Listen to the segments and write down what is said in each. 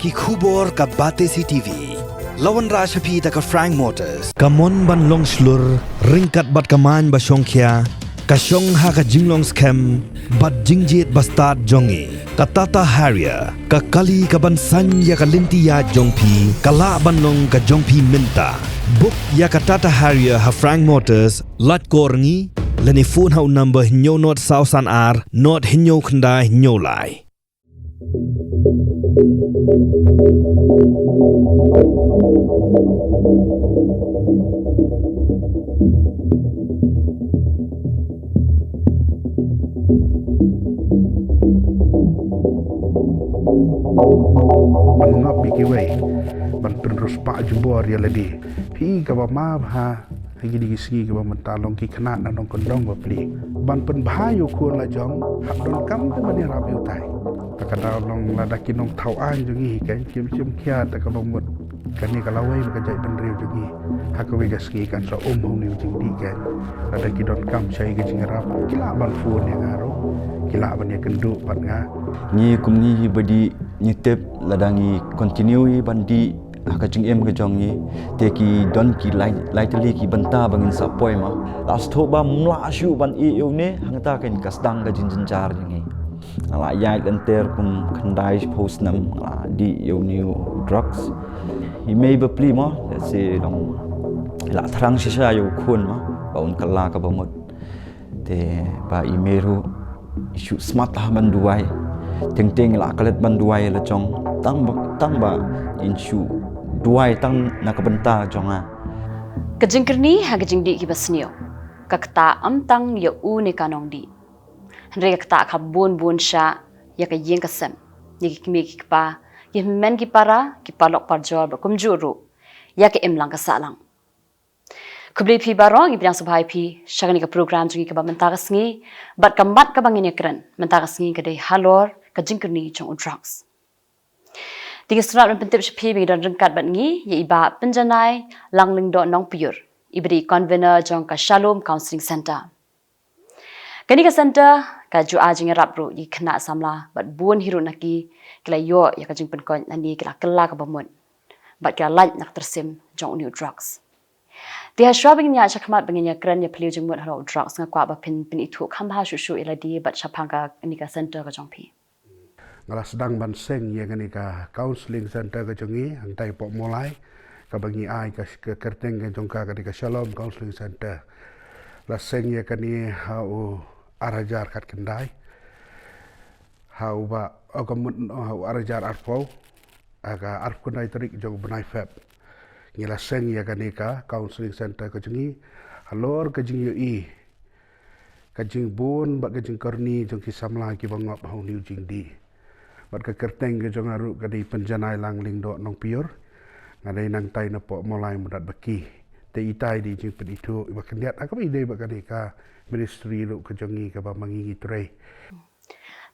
ki khubor ka Batesi TV. Lawan Rashapi ta ka Frank Motors. Kamon ban long slur, ringkat bat kaman ba Shongkhia. Ka Shong ha ka Jinglong scam, bat Jingjet bastard jongi. Ka Tata Harrier, ka Kali ka ban Sanya ka Lintia Jongpi, ka La ban long ka Jongpi Minta. Book ya ka Tata Harrier ha Frank Motors, lat korngi, leni phone hau number hinyo not sausan ar, not hinyo khandai hinyo lai. Mengap bikiway ban penerus pak jembor ya ladi pi ka ba ma ha hagi di sigi ka ba mentalong ki kena na nong kondong ba pli ban pen bahayu kun la jong hap don kam te mani rap yu tai ta ka daw long la daki nong thau an jungi kan chim khia ta ka ba mut kan ni ka lawai ka jai dan riu jungi ha ka we ga sigi kan so hong ni jing di kan la daki don kam chai ga jing rap kila ban fu ne ngaro kila ban ya kendu ban nga ni kumni badi nyitep ladangi continue bandi akajing em kejong ni teki don ki lightly ki banta bangin sa poema last thoba mla shu ban e eu ne hangta ken kasdang ga jinjar ni ala ya enter kum khandai post nam di eu new drugs he may be pli mo let's say long la thrang shisha yo khun ma baun kala ka bamot te ba imeru shu smart ha man duai ting la kalet ban duai la chong tang ba inshu duai tang nakabenta jonga kajingkerni ha kajingdi ki basnio kakta amtang ya u ne kanong di hre kakta kha bun sha ya ka yeng kasem ni ki me ki pa ye men ki para ki palok par jor ba kumjuru ya ke emlang ka salang kubli phi barong ibyang subhai phi shagani ka program jungi ka ba menta ka sngi bat kambat ka bangin yakran menta ka sngi ka dei halor kajingkerni chong drugs tiga surat dan pentip sepi bagi dan rengkat bat ngi ye iba penjanai langling do nong pure ibri convener jong ka Shalom Counseling Center kani ka center ka ju ajing rap ru i khna samla bat bun hiru naki kila yo ya ka jing pen kon ani kila kala ka bamun bat kila laj nak tersim jong new drugs dia shrabing nya chakmat bangnya kran ya pliu jing mut haro drugs nga kwa ba pin itu khamba shu iladi bat chapanga ani ka center ka jong pi ngala sedang ban seng ye ngani ka counseling center ka jongi hang tai pok mulai ka bangi ai ka kerteng ka jongka ka di ka Shalom Counseling Center la seng ye kani hau arajar kat kendai hau ba agamut hau arajar arpo aga arp kunai terik jong benai feb ngila seng ye kani ka counseling center ka jongi halor ka jing yo i ka jing bun ba ka jing korni jong ki samla ki bangop hau niu jing di bat ka kerteng ke jong aru ka di penjanai langling do nong piur ngadai nang tai na po mulai mudat baki te itai di jing pen itu ba kendiataka ide ba ka di ka ministry ru ka jongi ka ba mangingi trei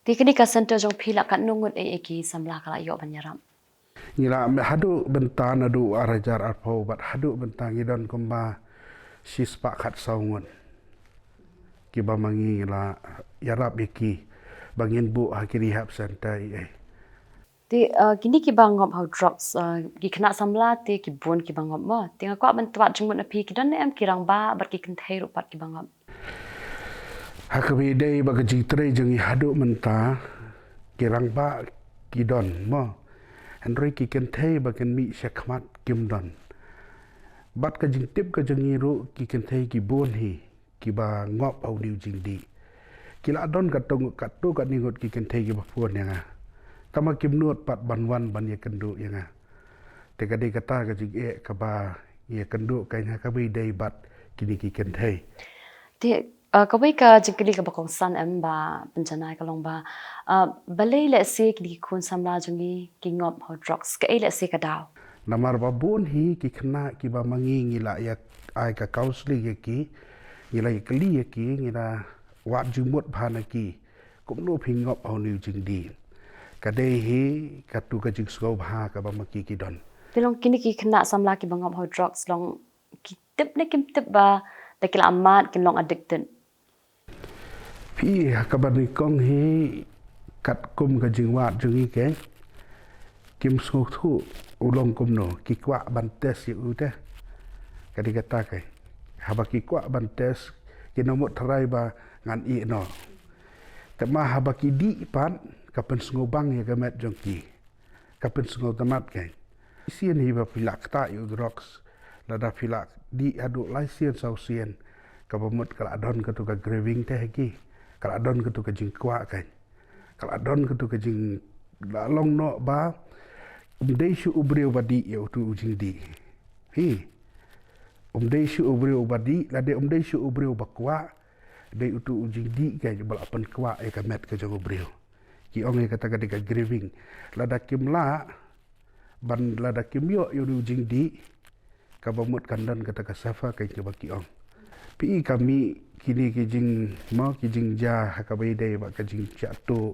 ti kini ka center jong phila kan nungut ki samla kala yo banyaram ngira hadu bentan adu arajar arpo bat hadu bentang idon kumba sispa khat saungun ki ba mangi la yarap beki bangin bu hakiri hab center ti kini ki bangop how drugs ki kena samla ti ki bun ki bangop ma ti ngakwa ban twat jengmut na pi ki dan em kirang ba bar ki kenthai rupat ki bangop hakabi dei ba ji tre jengi hadu menta kirang ba ki don mo Henry ki kenthai ba ken mi shakmat kim don bat ka jing tip ka jengi ru ki kenthai ki bun hi ki ba ngop au diu jing di kila don ka tong ka tu ka ningot ki kenthai ki ba puan yang kama kim nuot pat banwan ban ye kendu yang te ka dei kata ka jing e ka ba ye kendu ka nya ka bi dei bat kini ki kenthai ti ka bai ka jingkili ka bakong san em ba penjanai ka long ba balai le se ki khun samla jungi ki ngop how drugs ka ele se ka daw namar ba bun hi ki khna ki ba mangi ngila ya ai ka counseling ye ki ngila ye kli ye ki ngila wat jumut bhanaki kumno phingop au niu jing di ka dei hi ka tu ka jing sko bha ka ba maki ki don tilong kini ki khna samla ki bangop how drugs long ki tip ne kim tip ba takila amat kin long addicted pi ka ba ni kong hi kat kum ka jing wat jing ke kim su thu ulong kumno ki kwa bantes yu teh kadi kata kai haba ki kwa bantes ki nomot terai ba ngan i no tema haba ki di pan kapen sngobang ya gamet jongki kapen sngo tamat kai sien hi ba pilak ta yu drugs lada pilak di adu laisien sausien kabamut kala adon katu ka graving teh ki kala adon katu ka jingkwa kai kala adon katu ka jing long no ba umdei shu ubreu badi ya tu ujing di hi umdei shu ubreu badi lade umdei shu ubreu bakwa dei utu ujing di kai bal apan kwa e ka met ka jong ubreu ki ong e kata ka dika graving lada kimla ban lada kimyo yu ujing di kabamut kandan kata ka safa kai ke baki ong pi kami kini kijing mau kijing ja ka bai dei ba kijing jatuh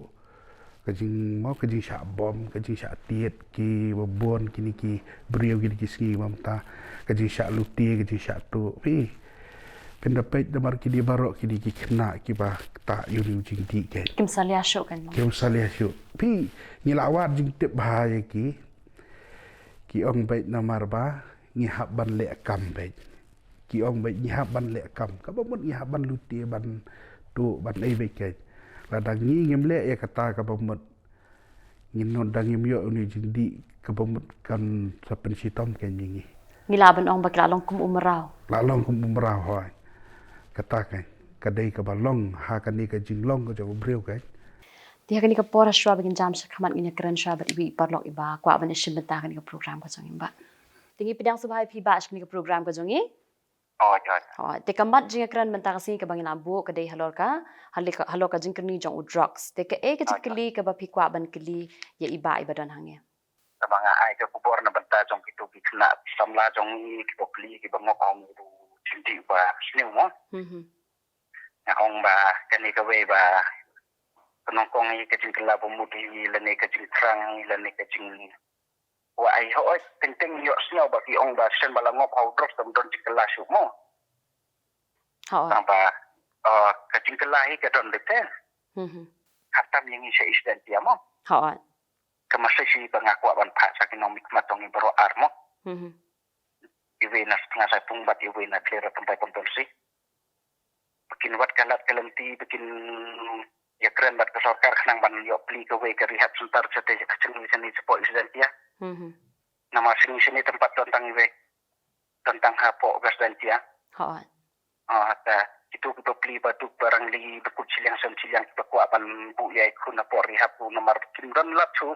kajing mau kajing syak bom kajing syak tiet ki bebon kini ki beriau kini ki singi mamta kajing syak luti kajing syak tu pi pendapat damar kini barok kini ki kena ki ba tak yuri ujing di ke Kim salia syuk kan. kim salih syuk pi ngilawat jing tip bahaya ki ong bait namar ba ngihap ban le kam bait ki ong bait ngihap ban le kam ka bamut ngihap ban luti ban tu ban ei bait ke ladang ni ngimle ya kata ka pemut nginon dang ngimyo uni jindi ka pemut kan sapen sitom ken nyingi Ngilaban ong bakla long kum umrau. lalong kum umrah hoy kata kan kadai ka balong ha kan ni ka jinglong ka jo breu kan Dia kani ka pora shwa bagin jam sa khamat nginya kran shwa bat ibi parlok iba kwa ban shim benta kani ka program ka jong imba. Tingi pidang subhai phi ba kani ka program ka jongi. Te kamat jinga kran benta kasi ka bangin abu ka dei halor ka halor ka jingkni jong drugs. Te ka e ka jikli ka ba phi kwa ban kli ya iba dan hangya. Banga ai ka kubor na banta jong kitu ki kena samla jong ki bokli ki bangok ong du cinti ba sniu mo na ong ba kani ka we ba penongkong i ka jingkla pemudi lene ka jingkrang lene ka jing wa ai ho ting ting yo sniu ba ki ong ba sen bala ngop au drop tam don jingkla shu mo ba ka jingkla hi ka don de hatam yang isa isdan dia mo kemasih pengakua ban pak sakinomik matongi baro armo iwe na setengah saya pungbat iwe na clear tempat kompensi bikin wat kalat kalenti bikin ya keren bat kesorkar kenang ban yo pli ke we ke rehab center sete keceng sini support isdan dia nama sini tempat tentang iwe tentang hapo gasdan dia ta itu kita beli batu barang li bekucil yang sencilang berkuat ban bu ya ikut napor rehab bu nomor bikin dan lapsu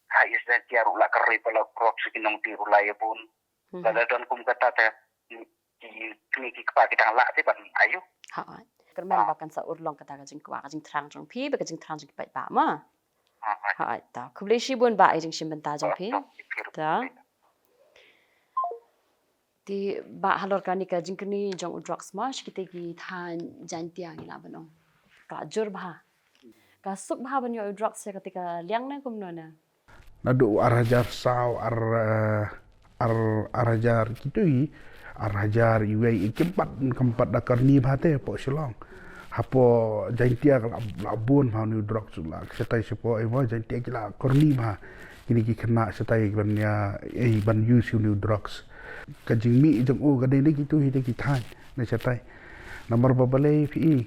hayes dan tiaru la kerri pala krok sikinong ti ulay pun dada don kum kata ta ki pa kita la te ban ayu kermen bakan sa urlong kata ka jing kwa ka jing trang jong phi ba ka jing trang jing pai ba ma ta kuble shi bon ba ai jing shim benta jong phi ta ti ba halor ka ni ka jing kni jong drugs ma shikite ki than jantia ngila banong ka jur ba ka sup ba ban yo drugs se ketika liang na kum no na nadu arajar saw arajar kitui arajar iwe kempat dakar ni bate po silong hapo jantia labun ma ni drug sula setai sepo ewa jantia kila korni ma kini ki kena setai ban ya ban use ni drugs kajing mi jong o gade ni kitu hi ki thai na setai nomor babale fi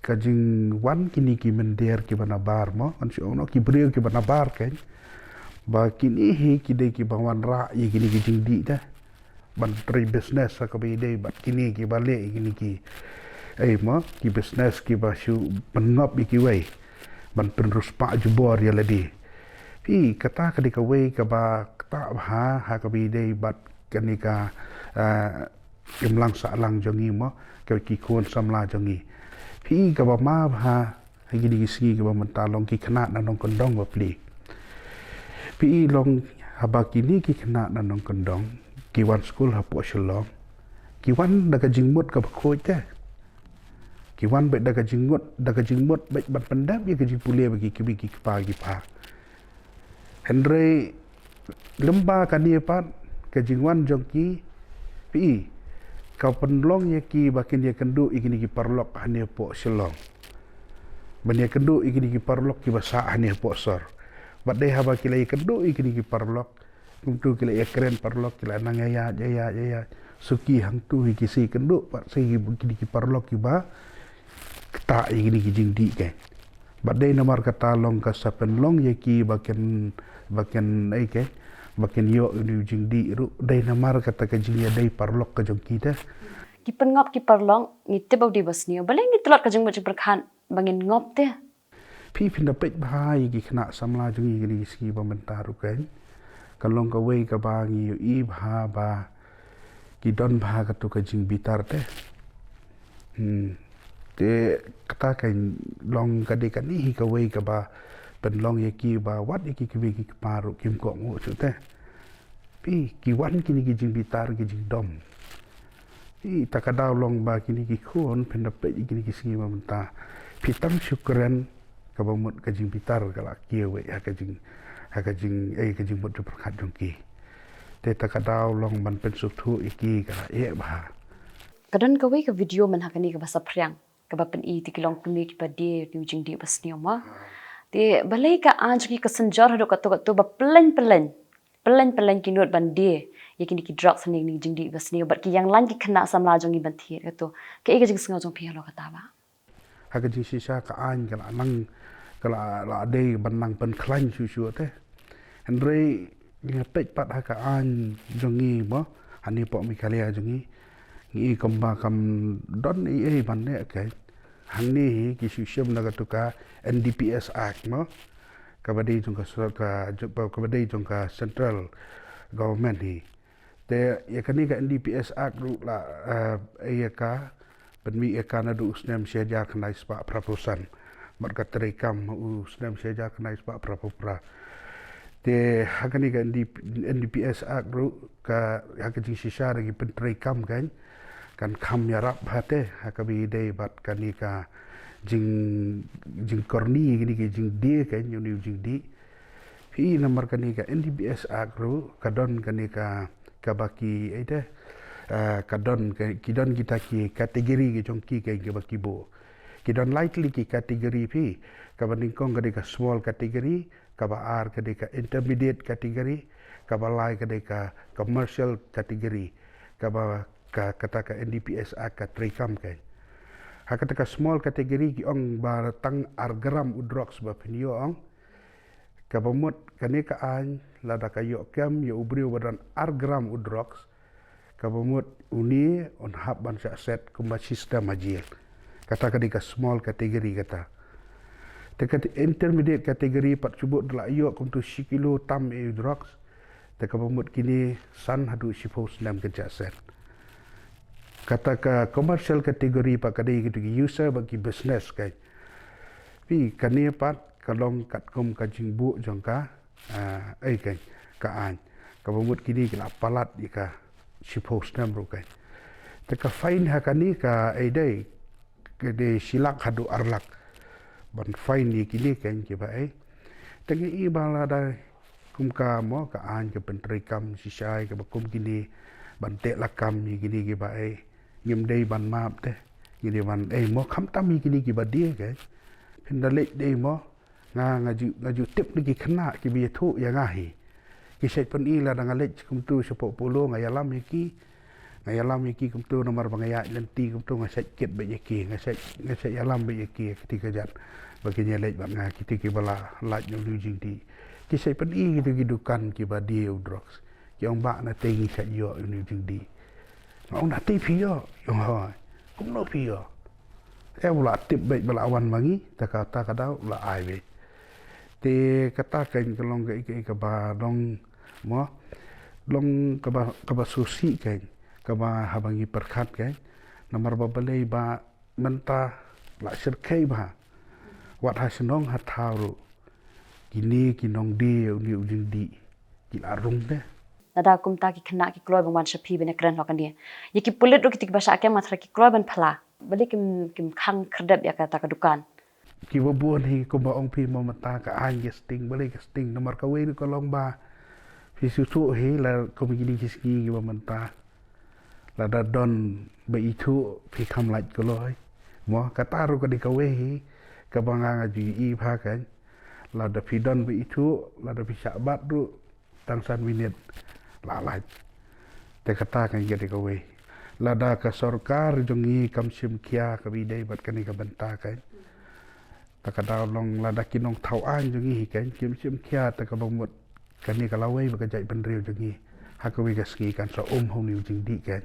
kajing wan kini ki mender ki bana bar mo an si ono ki breu ki bana bar kan ba kini hi kidai ki bawan ra ye kini ki jingdi dah ban tri business ka bi dei bat kini ki bale kini ki mo ki business ki ba shu pengop ki wei ban penerus pa jubor ya ladi pi kata ka di ka wei ka ba ta ha ka bi dei bat kani ka kimlang sa lang jongi mo ka ki kon samla jongi pi ka ba ma ha kini ki singi ka ba mentalong ki kena na nong kondong ba pli pi long haba kini ki kena nanong kendong ki wan school hapo shalom ki wan daga jingmut ka khoi te ki wan be daga jingmut be ban pandap ye ki pule bagi ki ki pagi pa Henry lemba kan dia pat ke jingwan jongki pi kau penlong ye ki bakin dia kendu ikini ki parlok hane po shalom ban ye kendu ikini ki parlok ki basa hane po sor Badai haba kila ikendu ikini ki parlok. Kumtu kila keren parlok kila nang ya. Suki hang tu iki si kendu pak si ikini ki parlok ki ba. Kata ikini ki jingdi ke. Badai namar kata long ka sapen long ye ki baken ai ke. Baken yo ini jingdi ru dai namar kata ka jing ya dai parlok ka jong kita. Ki ngop ki parlong ngite bau di basnio. Baleng ni telot ka jong macam berkhan bangin ngop te. Pi pindah pek bahai ki kena samla jungi gini ski pemerintah rukan. Kalong ka wei ka bangi i bha ba ki don bha ka tu ka jing bitar te. Te kata kan long ka de kan ni ka wei ka ba pen long ye ki ba wat ye ki ki paru kim ko ngo chu te. Pi ki wan kini ki jing bitar ki jing dom. Pi takadaw long ba kini ki khon pindah pek kini ki ski pemerintah. Pi tam syukran kabamut kajing pitar kala kiewe kajing mut berkat jongki te takadaw long ban pensuk thu iki kala bah Kadon kawe ka video man hakani ka basa priang ka bapen I ti kilong kumi ki pade ni jing di basnio ma te balai ka anj ki kasenjar hado ka to ba pelen kinut bande yakini ki drug sani ni jing di basnio bat ki yang lan ki khna samla jongi ban thi ka to ke ga jing singa jong phi lo ka ta ba hakajing sisa ka an kala nang kala la de banang pen klan su te andre ni pek pat ha ka an jongi mo ani po mi kalia jongi ngi komba kam don I ban ne ke hang ni ki su shem na ka tuka NDPS Act mo ka badi jong ka badi jong ka central government ni te ya kani ka NDPS Act ru la ka penmi ekana du usnem seja kena ispa prapusan marka terekam usnem seja kena ispa prapupra te hakani ka NDPS Act ru ka hakati sisa lagi penterekam kan kam yarap hate hakabi dei bat kani ka jing korni gini ke jing die kan yuni jing di hi namar kani ka NDPS Act ru kadon kani ka baki ide kidon kita ki kategori ki jongki ke baki bo kidon lightly ki kategori pi kabanding kong ka small kategori ka ba r ka intermediate kategori ka ba lai ka commercial kategori ka ba kata ka NDPS ka trekam ke hakata ka small kategori ki ong ba tang argram udrox ba pinyo ong ka ba mot kane ka an lada ka yo kem yo ubrio badan argram udrox kabamut uni on hab ban set kumba sistem ajil kata kadika small kategori kata dekat intermediate kategori pat cubut dela iyo kumtu sikilo tam drugs te kabamut kini san hadu sipos nam kerja set kata ka commercial kategori pak kadai gitu user bagi business kai pi kani pat kalong kat kum kajing bu jongka kai kaan kabamut kini kila palat ika suppose nam rukai teka fine hakani ka aidai ke de silak hadu arlak ban fine ni kini kan ke bai tengi I bala da kumka mo ka an ke pentrikam sisai ke bakum kini ban te lakam ni kini ke bai ngim dei ban map te kini ban mo kham tam ni kini ke badie ke pendalek dei mo ngaju tip ni khna ki bi thu ya ngahi kisah pun ila dengan lech kumtu sepok puluh ngayalam yaki kumtu nomor bangaya lenti kumtu ngasek kit bejeki ngasek yalam bejeki ketika jat baginya lech bang ketika bala laj nyulu jingdi kisah pun gitu gidukan ki badi udrox yang bak na tengi kat yo nyulu jingdi ngau na ti pio yang ha kum no pio bula tip baik bala awan bangi takata kadau la ai be te katakan kalong ke ba dong mo long kaba susi kan kaba habangi perkhat kan nomor babalei ba menta la serkai ba wat hasenong hatharu kini kinong di uni ujing di kilarung de nada kumta ki khna ki kloy bangwan shapi bene kran lokan dia yiki pulit ro kitik basa akem matra ki kloy ban phala balik kim khang khrdap ya kata ka dukan ki bubuan hi ko ba ong pi mo mata ka an gesting balik gesting nomor ka we ko long ba fi susu hi la ko mi ni kiski ki ba mata la da don ba itu fi kham laj ko loy mo ka taru ka di ka we hi ka banga ji I pha kan lada pidon be itu lada pisabat tu tangsan minit lalai te kata kan jadi kowe lada ka sarkar jongi kam sim kia ka bidai bat kani ka benta kan ta kada long lada kinong thau an jongi kan kim sim kia ta ka bamut kani ka lawai ba ka jai penriu jongi ha ka wi ka ski kan so hong niu jing di kan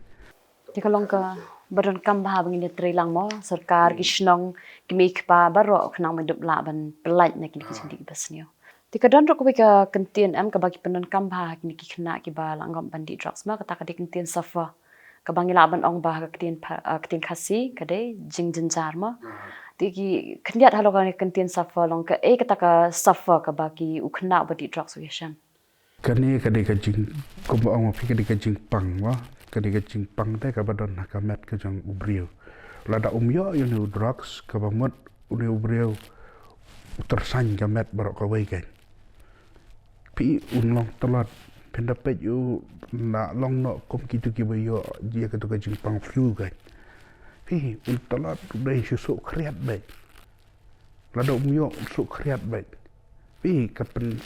Di kalong ka baron kambah bangin trilang mo sarkar gisnong kimik pa baro knang medup la ban pelaj na kini kising di basnyo. Di kadon ro ko ka kentien am ka bagi penon kambah kini ki khna ki ba langgam bandi drugs ma kata ka di kentien safa ka bangi la ban ong ba ka kentien khasi ka de jing jinjar ma. Di ki khniat halo ka kentien safa long ka kata ka safa ka bagi u khna bandi drugs wishan. Kani ka de ka jing ko ba ong pi ka de ka jing pang wa ketika cingpang teh kabadon hakamet ke jang ubriu lada umyo yang drugs kabamut uni ubriu tersan kamet barok kawai kan pi unlong telat pendapet yu na long no kom kitu ki bayo dia ketu ke cingpang flu kan pi un telat dai susuk kriat baik lada umyo susuk kriat baik pi kapen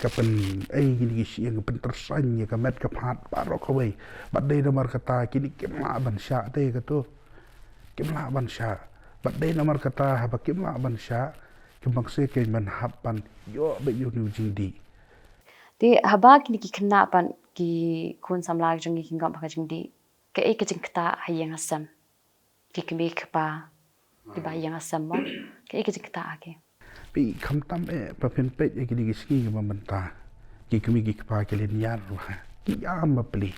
gini gisi yang kapen tersannya kamet kapat barok kawai badai nomor kata kini kemla ban sya te katu kemla ban sya badai nomor kata haba kemla ban sya kembang se ke man hapan yo be yo nu jingdi Di haba kini ki kena pan ki kun samla jong ki ngam pa jingdi ke jing kata hayang asam ki kemi pa ki ba hayang asam mo ke jing kata ake pi kam tam pa pen pet ki di ski ma menta ki kemi ki pa ke len yar wa ki am pli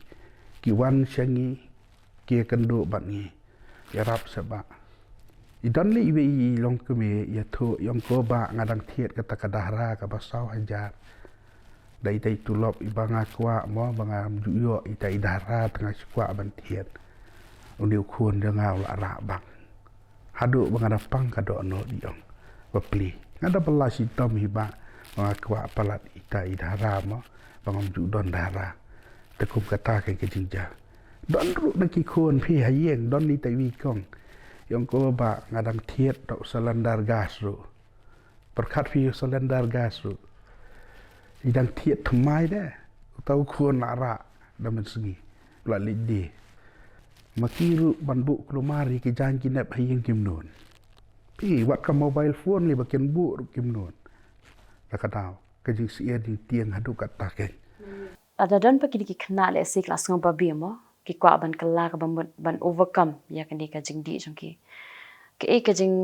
ki wan shangi ki kendo bat ni ya rap seba idan li we long kemi ya tho yong ko ba ngadang thiet ka takadahra ka basau hajar dai dai tulop ibanga kwa mo banga yo ita idara tengah kwa ban thiet undiu khun dengaw la ra bang hadu banga pang ka do no diong bapli ngada pelasi tom hiba mengakwa palat ita idara mo bangam ju don dara tekum kata ke jinja don ru naki khon phi hayeng don ni tai wi kong yong ko ba ngadang thiet tok selendar gas ru perkhat phi selendar gas ru idang thiet thmai de tau khon la ra damen segi la liddi makiru banbu klumari ki jan kinep hayeng kim non pi wat ka mobile phone li bakin bu kim non la kadau ka jing sia di tiang hadu kat taken ada dan pa kini ki kena le si kelas ngam babi mo ki kwa ban kala ka ban overcome ya kini ka jing di jong ki ke jing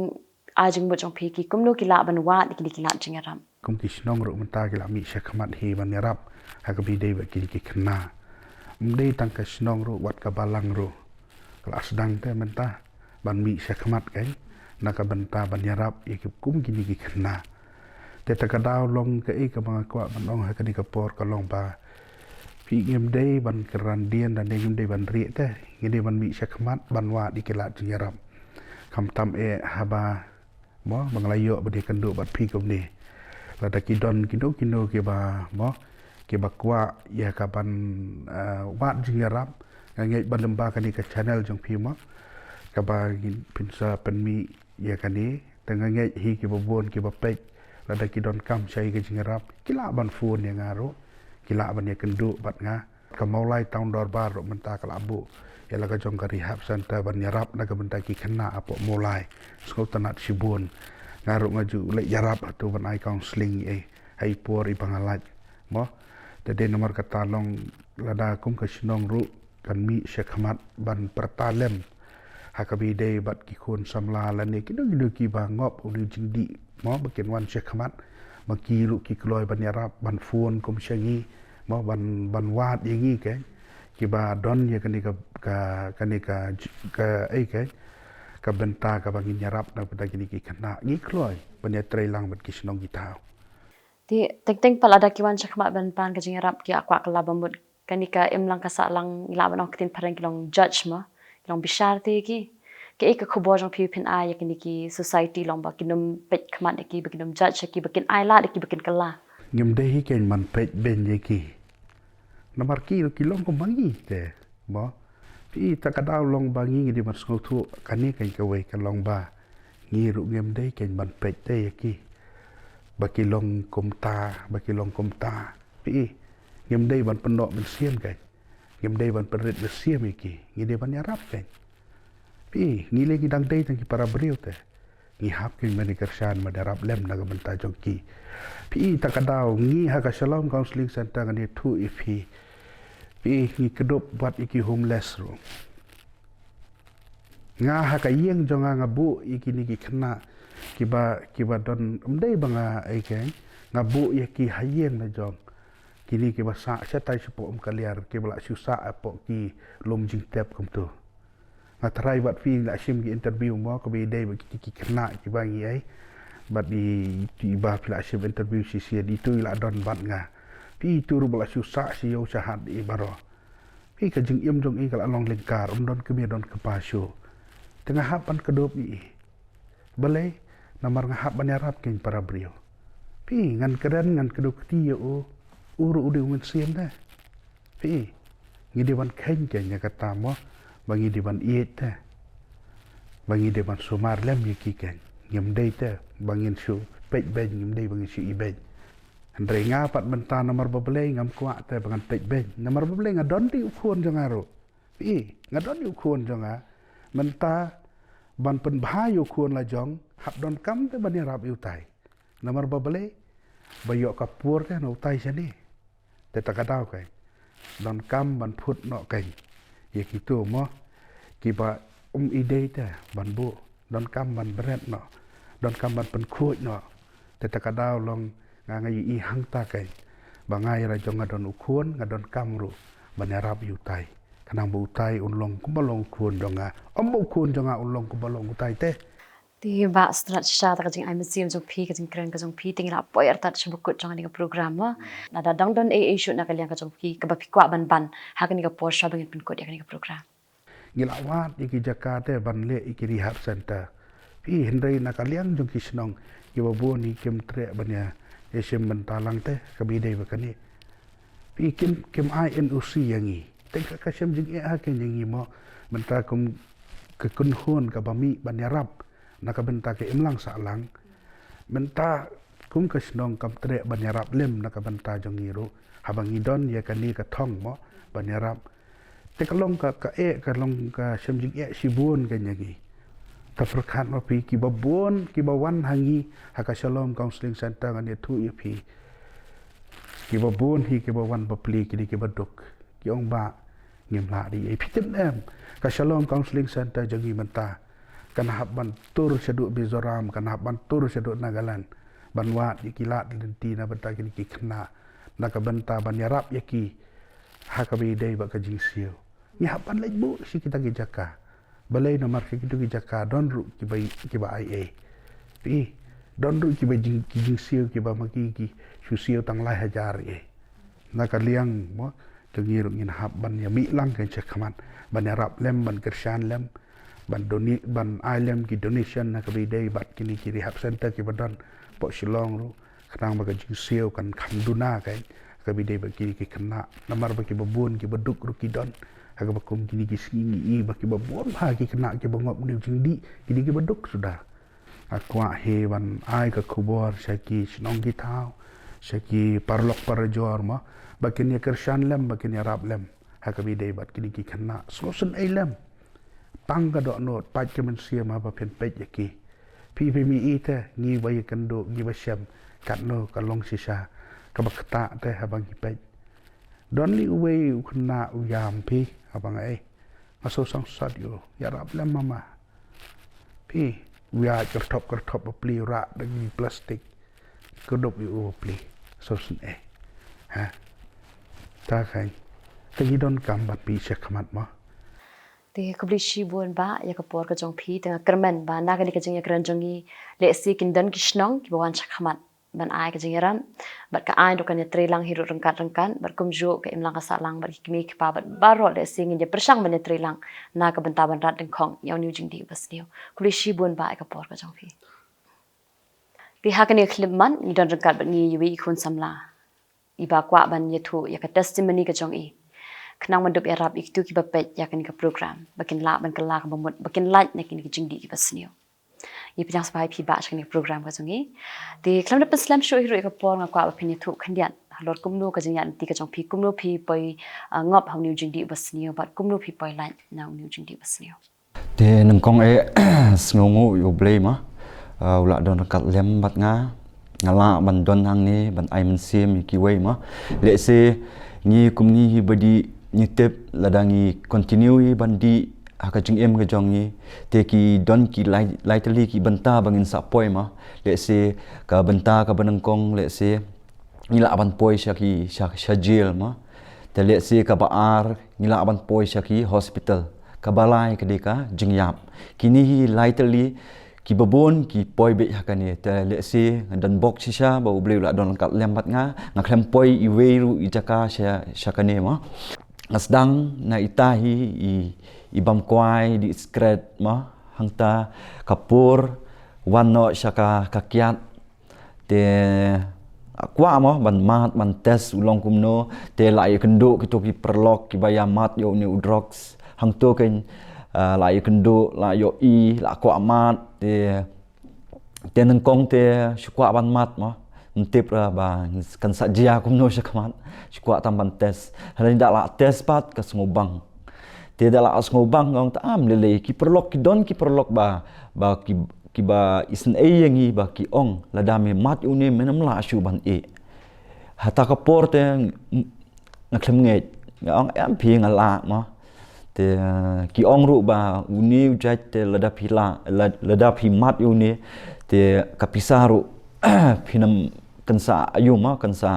a jing mo jong pi ki kumno ki la ban wa ki la jing ram kum ki snong ro menta ki la mi shakmat he ban yarap ha ka bi dei ba kini ki kena mdei tang ka snong ro wat ka balang ro kelas dang te menta ban mi shakmat kai naka benta ban yarap ikip kum kini ki kena te takadaw long ka ka mga kwa ban ong ha ka ni ka por ka long ba pi ngem dei ban keran dien dan ngem dei ban ri te ngede ban mi shakmat ban wa di kelat yarap kam tam haba mo banglayo bade kendo bat pi kom ni la ta kidon kino ke ba mo ke ba kwa ya ka ban wat yarap ngai ban lemba ka ni ka channel jong pi mo ka ba pinsa penmi ya kani tengah ngai hi ki babon ki bapek la da kidon kam chai ke jingarap kila ban phone ya ngaro kila ban ya kendu bat nga ka maulai taun dor bar menta kala abu ya la ka jong ka rehab center ban yarap na ka benta ki kena apo mulai skol tanat sibun ngaro ngaju le yarap tu ban ai counseling hai por i bangalat mo tade nomor kata long lada kum ka sinong ru kan mi shekhamat ban pertalem hakabi dei bat ki khon samla la ne ki do ki ba ngop uni jingdi mo bakin wan shekhamat makiru ki kloi ban yarap ban phone kum shangi mo ban wat yangi ke ki ba don ya kani ka benta ka bangin yarap na pada kini ki kana ngi kloi ban ya trailang bat ki snong gitau Di teng palada ki wan shekhamat ban pan ka jingarap ki akwa kala bamut kani ka imlang ka salang ila ban ok tin parang kilong judge mo long bishar te ki ka khobor jong pin ai ya kini ki society long ba kinum pet khamat ki bakinum judge ki bakin ai la ki bakin kala ngem de hi ken man pet ben ye ki namar ki long ko mangi te mo pi takadaw long bangi di mas ko tu kani kan ka we kan long ba ngi ru ngem de ken man pet te ye ki baki long kumta pi ngem dei ban pendok ben siam kai ngem dei ban perit ben siam iki ngi dei ban yarap kai pi ngi le ngi dang dei tang ki para beriu te ngi hap kin mani kershan madarap lem naga benta jongki pi takadau ngi ha ka Shalom Counseling Center ngani tu ifi pi ngi kedop buat iki homeless ro nga ha ka yeng jonga ngabu iki ni ki kena kiba don umdei banga ai kai ngabu ki hayeng na jong kini kiba sa setai sepo kaliar kiba la susa apo ki lom jing tep kum tu ngatrai bat fi la sim ki interview mo ko be dei ki kena kiba ngi ai bat di ba fi la sim interview si di tu la don bat nga pi tu ru la susa si yo sahat di baro pi ka jing im jong i kala long lengkar don kemi don ke pasyo tengah hapan kedop i balai namar ngahap banyarap king para brio pi ngan keren ngan kedok ti yo uru ude ngan siem da pi ngi dewan khen ke nya kata mo bangi dewan iet ta bangi dewan sumar lem ye ki ken ngem dei ta bangin su pej ben ngem dei bangi su i ben andre nga pat benta namar babelai ngam kwa ta bangan pej ben namar babelai ngadon di ukun jangaro pi ngadon di ukun janga menta ban pen bhayo kun la jong hap don kam te bani rap utai namar babale bayo kapur te no utai sini te takadau kai don kam ban phut no kai ye kitu mo kiba ide te ban bu don kam ban beret no don kam ban pen khuj no te takadau long ngai i hang ta kai bangai ra jong ngadon ukun ngadon kam ru bani rap utai kanang bu utai unlong kubalong kun jonga ombo kun jonga unlong kubalong utai te Ti ba strat sha ta jing ai museum jong pi ka jing kren ka jong pi ting la poyer ta chim ku jong ni ka program ma na da dang don a shoot na ka liang ka jong pi ka ba pi kwa ban ha ka ni ka por sha bangin pin ko ya ka ni ka program ngilawat iki Jakarta ban le iki rehab center pi hendrai na ka liang jong kisnong ki babu ni kem tre banya esem bentalang te ka bidai ba kani pi kem ai NOC yangi tengka kasem jing ha ken jing mo benta kum ke kun hon ka bami banyarap naka benta ke imlang salang benta kum kasnong kam tre banyarap lem naka benta jongiru habang idon ya kani ka thong mo banyarap te kalong ka kalong ka semjing sibun kan yangi ta perkat ma pi ki babon ki bawan hangi haka Shalom Counseling Center ngani tu ipi ki babon hi ki bawan bapli ki baduk ki ong ba ngim la di pitem em ka Shalom Counseling Center jangi menta kan hab ban tur seduk bizoram kan hab ban tur seduk nagalan banwa di kilat di na benta kini ki kena na ka benta ban yarap yaki haka bi dei ba ka jingsio ni hab ban lebu si kita ki jaka balai nomor ki ki jaka don ru ki ba ia pi don ru ki ba jingsio ki ba maki ki susio tang lai hajar na ka liang mo tengir ngin hab ban ya mi lang kan cekaman ban yarap lem ban kershan lem ban doni ban ailem ki donation na kabi dei bat kini ki rehab center ki badan po Shillong ru kadang baga jingsio kan khamduna kai kabi dei ba kini ki kena namar ba ki babun ki baduk ru ki don aga ba kum kini ki sini i ba ki babun ha ki kena ki bangop ni jingdi kini ki baduk sudah akwa he ban ai ka kubor syaki snong ki tau syaki parlok parjor ma bakin ya kershan lem bakin ya rap lem hakabi dei bat kini ki kena sosun ai lem pang ka dok not pat ke men sia ma ba pen pet yaki pi mi ite ngi ba kendo ngi ba syam kat no ka long sisa ka ba kata te habang ki pet don li uwe kena uyam pi abang ai maso sang sat yo ya rap lem mama pi uya kertop pli rak dengan plastik kedop yu pli sosun ha ta kai tegi don kambat pi sekamat ma te kubli shi buan ba ya ka por ka jong pi te kermen ba na ka ni ka jing ya kran jongi le si kin don kishnong ki bawan chakhamat ban ai ka jing ram bat ka ai do kan ya trilang hiru rengkan bat kum jo ka imlang ka salang bat ki mi ki pa bat baro le si ngin ya persang ban ya trilang na ka benta ban rat deng khong yaw new jing di bas niu kubli shi buan ba ya ka por ka jong pi ha ka ni khlimman ni don rengkat bat ni wi khun samla iba kwa ban ya thu ya ka testimony ka jong i kenang mendup Arab itu ki bapet ya kan ka program bakin la ban kala ka bamut bakin light na kini jingdi ki basniu i pinjang sepai pi ba chani program ka jungi ti klam na slam show hero ka por nga kwa opinion thu khandian halor kumnu ka jingyan ti ka jong pi kumnu pi poi ngop hau new jing di basnio bat kumnu pi poi line now new jing di basnio te nang kong sngongu yo blame ula don kat lem bat nga ngala ban don hang ni ban ai men sim ki wei ma le se ni kum ni hi badi ni tep ladangi continue ban di haka jing em ka jong ni te ki don ki lightly ki banta bangin sa poi ma le se ka banta ka banang kong le se nila ban poi shaki jail ma te le se ka baar nila ban poi shaki hospital ka balai ka deka jing yap kini hi lightly ki babon ki poi be hakani te le se dan bok sisa ba uble la don kat lembat nga klem poi i weiru i jaka shakane ma asdang na itahi i bam kwai di skred ma hangta kapur wano shaka kakiat te akwa mo ban mat ban tes ulong kumno te lai kendo kito ki perlok ki baya mat yo ni udrox hangto ken lai kendo la yo i la kwa mat te nang kong te shukwa ban mat mo ntip ra ba kan sajia kumno shakamat shukwa tam ban tes halin da la tes pat ka ngobang te da la ngobang ngong ta am lele ki perlok ki don ki perlok ba ki ba isen yengi ba ki ong ladami mat uni menam la shu ban hata ka porte ngaklem nge ngong am pi ngala mo te ki ong ru ba uni ujat te ladapi mat uni te kapisaru pinam kansa ayuma kansa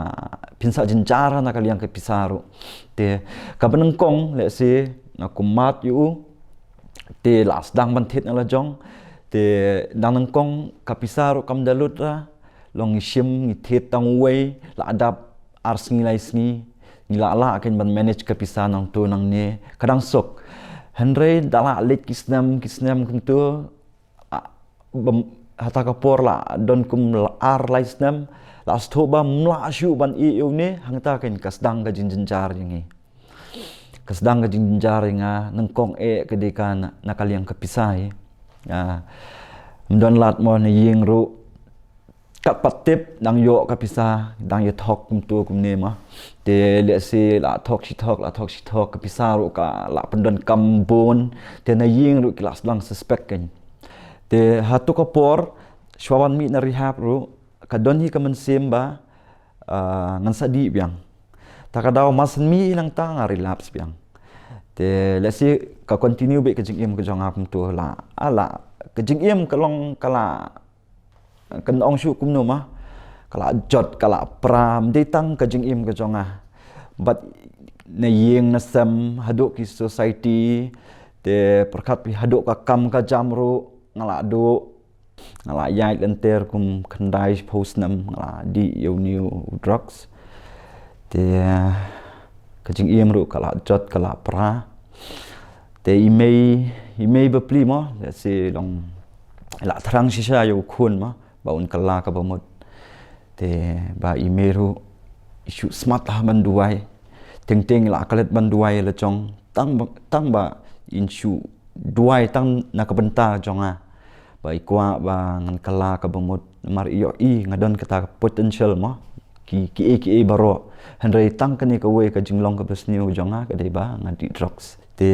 pinsa jencara na kaliang kapisaru te kabanang kong le se na kumat yu te las dang bantit na lajong te danang kong kapisaru kam dalut ra long shim ngithet tang wei la adap ars ngilai sngi ngila la akan ban manage kapisa nang tu nang ni kadang sok henry dala lit kisnam kumtu hata kapor la don kum ar laisnam las thoba mla shu ban i ni hangta ken kasdang ga jinjar yangi kasdang ga jinjar nga nang kong kedeka nakaliang kapisai mdon lat mo na ying ru kat patip dang yo kapisa dang yo thok kumtu kumne ma te le se la thok si thok kapisa ru ka la pendon kambon te na ying ru kelas dang suspect ken te hatu kapor shwaban mi na rehab ru kadon hi kaman semba ngan sadi biang takadaw masan mi nang tang relapse biang te le se ka continue be ka jing ka jong apum tu la ala ka jing kalong kala kan ong shu kumno ma kala jot kala pram de tang ka jing ka jonga but na yeng na sam haduk ki society te perkat pi haduk ka kam ka jamru ngala do ngala yai lenter kum khandai post nam ngala di yo new drugs te ka jing ru kala jot kala pra te imei bepli mo let's say long la thrang shisha yo khun ma ba un kala ka bamut te ba imeru isu smart lah banduai teng la kalet banduai la chong tang ba insu duai tang nakabenta jonga ba ikwa ba ngan kala ka bamut mar iyo ngadon kata potential mo ki baro henry tang kani ka we ka jinglong ka besniu jonga ka dei ba ngadi drugs te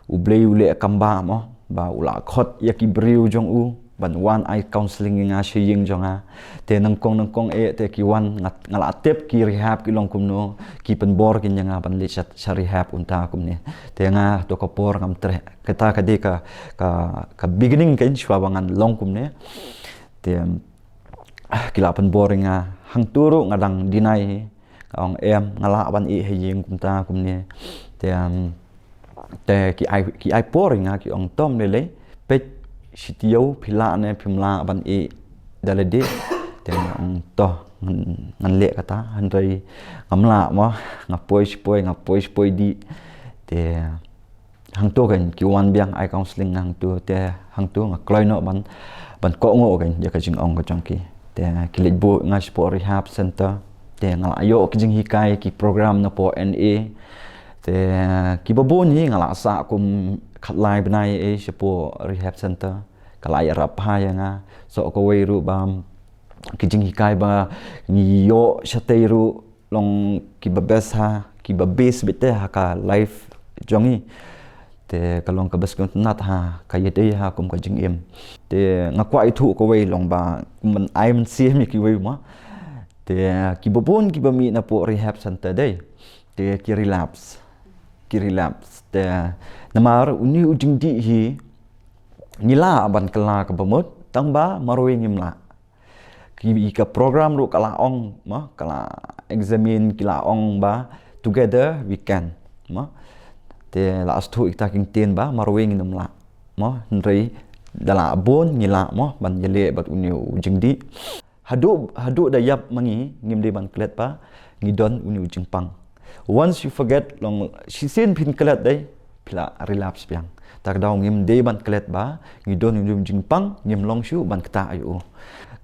ublei ule kamba mo ba ula khot yaki briu jong u ban one eye counseling nga shiying jonga te nang kong te ki wan ngala tep ki rehab ki long kumno ki penbor kin nga ban le chat rehab unta kumne te nga to ka por ngam tre kata ka de ka beginning kin shwabangan long kumne te kila penbor nga hang turu ngadang dinai ong ngala ban heying kumta kumne te ki ai por nga ki ong tom lele pet sitio pila ne pimla ban dalade te ong to ngan le kata handai ngamla mo ngapoi di te hang to kan ki wan biang ai counseling nang tu te hang tu ngakloi no ban ko ngo kan ya ka jing ong ka changki te kilit bu nga sport rehab center te ngala ayo ki jing hikai ki program na po NA te ki babon hi ngala sa kum khatlai banai sepo rehab center kalai rapha yang so ko wei ru bam kijing hikai ba ngiyo shatei ru long kibabes ha kibabes bete ha ka life jongi te kalong ka bes kun nat ha ka yedei ha kum ka jing em te ngakwa itu ko wei long ba man ai man si mi ki wei ma te ki bobon ki bami na po rehab center dei te ki relapse te namar uni ujing di hi ngila ban kala ka bamut tang ba maroi ngimla ki ka program ru kala ong ma kala examine kila ong ba together we can ma te last tu ikta king ten ba maroi ngimla ma nrei dala bon ngila ma ban yele bat uni ujing di hadu dayap mangi ngimde ban klet pa ngidon uni ujing pang once you forget long sisin pin klet dai pila relapse piang tak daw ngim de ban klet ba ngidon uni ujing pang ngim long shu ban kta ayu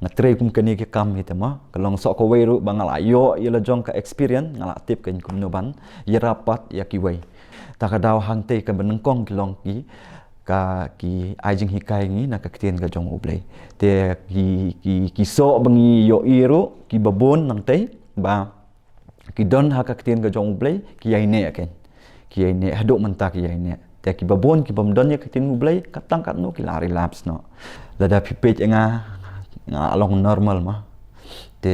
ngatre kum kani ke kam hitama kalong sok ko wei ru bangal ayo yela jong ka experience ngala tip kan kum no ban yarapat yakiwei tak daw hang te ka benengkong kilong ki ka ki ajing hikai ngi na ka ktien ka jong ublei te ki so bangi yo iru ki babon nang te ba ki don ha ka ktien ka jong ublei ki ai ne ken ki ai ne haduk menta ki ai ne te ki babon ki bam don ya ktien ublei katang kat no ki la relapse no lada pipet nga along normal ma te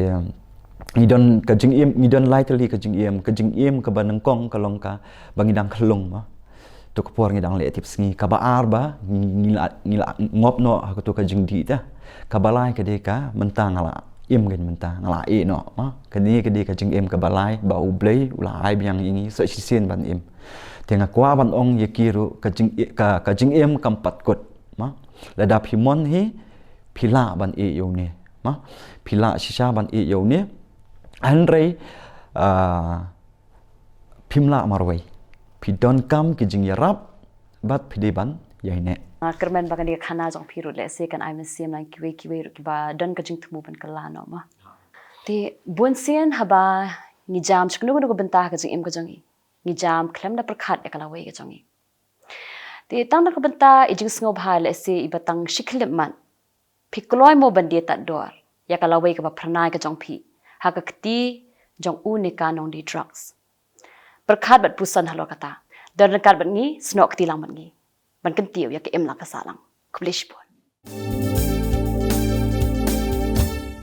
ngidon ka jing im ngidon lightly ka jing im ka banengkong kalong ka bangidang khlong ma to ko por ngidang le tip sngi ka ba arba ngila ngop no ha to ka jing di ta ka balai ka de ka menta ngala im gen menta ngala e no ma ka ni ka de ka jing im ka balai ba ublei ula ai biang ingi so sisen ban im tenga kwa ban ong ye kiru ka jing im kampat kot ma lada phimon hi phila ban e yo ne ma phila shisha ban e yo ne anrei phimla marwai pidon kam kijing yarap bat pideban yaine kermen bagan dia khana jong phiru le se kan ai siam lang kiwe ru ba don ka jing thumu ban kala no ma te bonsian haba ni jam chknu ko benta ka jing em ka jongi ni jam khlam na prakhat ekala wei ka jongi te tang na ka benta ijing sngo bha le se ibatang shikhlim man phikloi mo bandi ta dor yakala wei ka ba pranai ka jong phi ha ka kti jong u ne ka nong di drugs prakhat bat pusan halo kata dan kat bat ngi snok ti lang bat ngi ban kan tiu ya ke em la ka salang kublish pon